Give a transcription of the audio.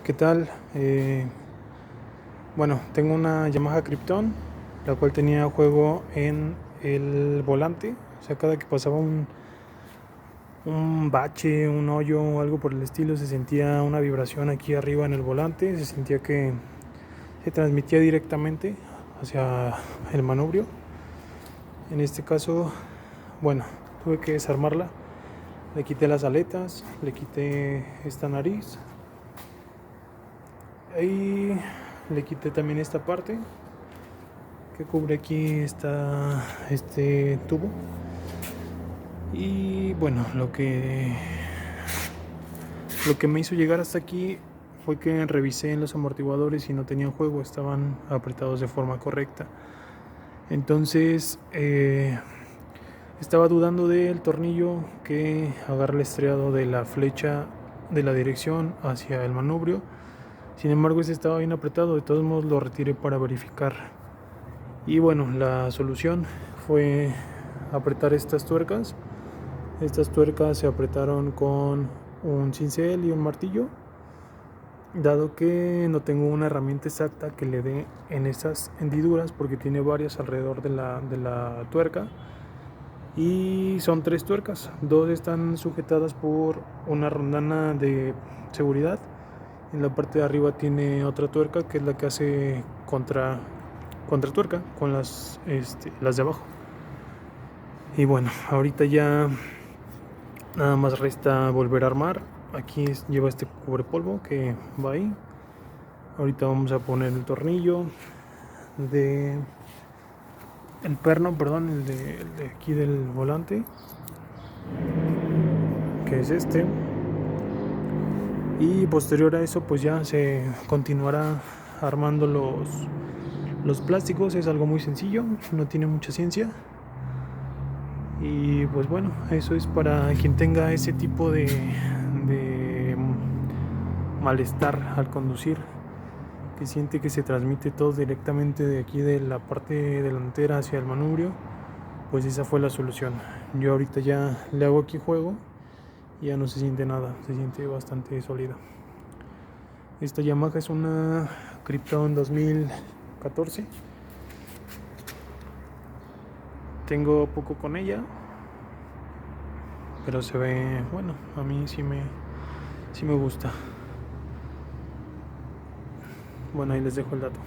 ¿Qué tal? Bueno, tengo una Yamaha Krypton, la cual tenía juego en el volante. O sea, cada que pasaba un bache, un hoyo o algo por el estilo, se sentía una vibración aquí arriba en el volante. Se sentía que se transmitía directamente hacia el manubrio. En este caso, bueno, tuve que desarmarla. Le quité las aletas, le quité esta nariz. Ahí le quité también esta parte que cubre aquí este tubo. Y bueno, lo que me hizo llegar hasta aquí fue que revisé en los amortiguadores y no tenían juego, estaban apretados de forma correcta. Entonces estaba dudando del tornillo que agarra el estriado de la flecha de la dirección hacia el manubrio. Sin embargo, este estaba bien apretado. De todos modos lo retiré para verificar. Y bueno, la solución fue apretar estas tuercas. Estas tuercas se apretaron con un cincel y un martillo, dado que no tengo una herramienta exacta que le dé en esas hendiduras, porque tiene varias alrededor de la tuerca. Y son 3 tuercas, 2 están sujetadas por una rondana de seguridad. En la parte de arriba tiene otra tuerca que es la que hace contra tuerca con las de abajo. Y bueno, ahorita ya nada más resta volver a armar. Aquí lleva este cubrepolvo que va ahí. Ahorita vamos a poner el tornillo de el perno, perdón, el de aquí del volante, que es este. Y posterior a eso pues ya se continuará armando los plásticos. Es algo muy sencillo, no tiene mucha ciencia. Y pues bueno, eso es para quien tenga ese tipo de malestar al conducir, que siente que se transmite todo directamente de aquí de la parte delantera hacia el manubrio. Pues esa fue la solución. Yo ahorita ya le hago aquí juego y ya no se siente nada, se siente bastante sólida. Esta Yamaha es una Krypton 2014. Tengo poco con ella, pero se ve, bueno, a mí sí me gusta. Bueno, ahí les dejo el dato.